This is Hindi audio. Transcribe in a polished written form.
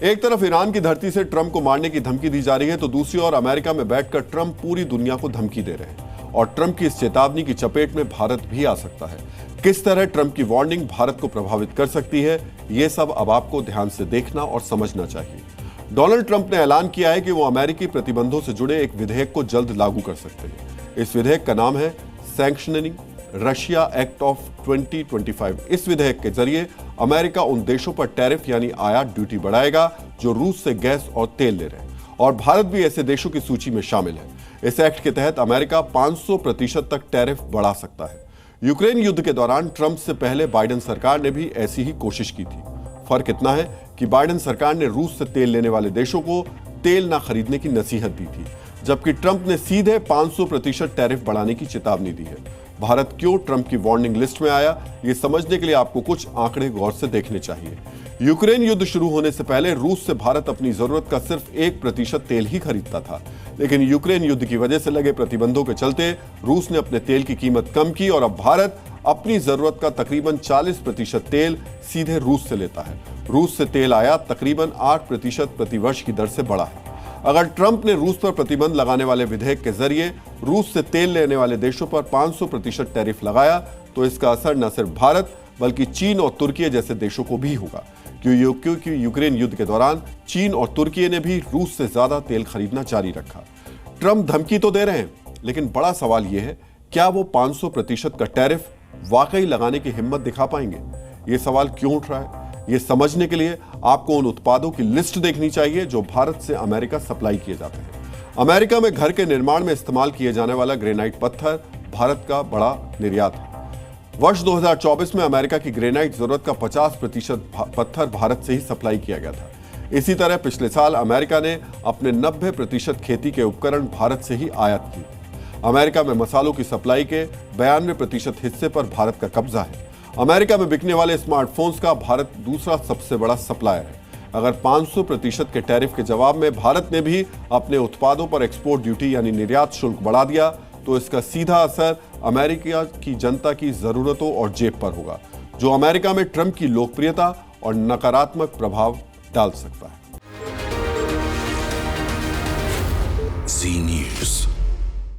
एक तरफ ईरान की धरती से ट्रंप को मारने की धमकी दी जा रही है, तो दूसरी ओर अमेरिका में बैठकर ट्रंप पूरी दुनिया को धमकी दे रहे हैं और ट्रंप की इस चेतावनी की चपेट में भारत भी आ सकता है। किस तरह ट्रंप की वार्निंग भारत को प्रभावित कर सकती है, यह सब अब आपको ध्यान से देखना और समझना चाहिए। डोनाल्ड ट्रंप ने ऐलान किया है कि वो अमेरिकी प्रतिबंधों से जुड़े एक विधेयक को जल्द लागू कर सकते हैं। इस विधेयक का नाम है सैंक्शनिंग रशिया एक्ट ऑफ 2025। इस विधेयक के जरिए अमेरिका उन देशों पर टैरिफ यानी आयात ड्यूटी बढ़ाएगा जो रूस से गैस और तेल ले रहे हैं, और भारत भी ऐसे देशों की सूची में शामिल है। इस एक्ट के तहत अमेरिका 500% तक टैरिफ बढ़ा सकता है। यूक्रेन युद्ध के दौरान ट्रंप से पहले बाइडेन सरकार ने भी ऐसी ही कोशिश की थी। फर्क इतना है कि बाइडेन सरकार ने रूस से तेल लेने वाले देशों को तेल न खरीदने की नसीहत दी थी, जबकि ट्रंप ने सीधे 500% टैरिफ बढ़ाने की चेतावनी दी है। भारत क्यों ट्रंप की वार्निंग लिस्ट में आया, ये समझने के लिए आपको कुछ आंकड़े गौर से देखने चाहिए। यूक्रेन युद्ध शुरू होने से पहले रूस से भारत अपनी जरूरत का सिर्फ 1% तेल ही खरीदता था, लेकिन यूक्रेन युद्ध की वजह से लगे प्रतिबंधों के चलते रूस ने अपने तेल की कीमत कम की और अब भारत अपनी जरूरत का तकरीबन 40% तेल सीधे रूस से लेता है। रूस से तेल आयात तकरीबन 8% प्रतिवर्ष की दर से बढ़ा है। अगर ट्रंप ने रूस पर प्रतिबंध लगाने वाले विधेयक के जरिए रूस से तेल लेने वाले देशों पर 500% टैरिफ लगाया, तो इसका असर न सिर्फ भारत बल्कि चीन और तुर्की जैसे देशों को भी होगा, क्योंकि यूक्रेन युद्ध के दौरान चीन और तुर्की ने भी रूस से ज्यादा तेल खरीदना जारी रखा। ट्रंप धमकी तो दे रहे हैं, लेकिन बड़ा सवाल यह है, क्या वो 500% का टैरिफ वाकई लगाने की हिम्मत दिखा पाएंगे? ये सवाल क्यों उठ रहा है, ये समझने के लिए आपको उन उत्पादों की लिस्ट देखनी चाहिए जो भारत से अमेरिका सप्लाई किए जाते हैं। अमेरिका में घर के निर्माण में इस्तेमाल किए जाने वाला ग्रेनाइट पत्थर भारत का बड़ा निर्यात है। वर्ष 2024 में अमेरिका की ग्रेनाइट जरूरत का 50% पत्थर भारत से ही सप्लाई किया गया था। इसी तरह पिछले साल अमेरिका ने अपने 90% खेती के उपकरण भारत से ही आयात किए। अमेरिका में मसालों की सप्लाई के 92% हिस्से पर भारत का कब्जा है। अमेरिका में बिकने वाले स्मार्टफोन्स का भारत दूसरा सबसे बड़ा सप्लायर है। अगर 500% के टैरिफ के जवाब में भारत ने भी अपने उत्पादों पर एक्सपोर्ट ड्यूटी यानी निर्यात शुल्क बढ़ा दिया, तो इसका सीधा असर अमेरिका की जनता की जरूरतों और जेब पर होगा, जो अमेरिका में ट्रंप की लोकप्रियता और नकारात्मक प्रभाव डाल सकता है। जी न्यूज़।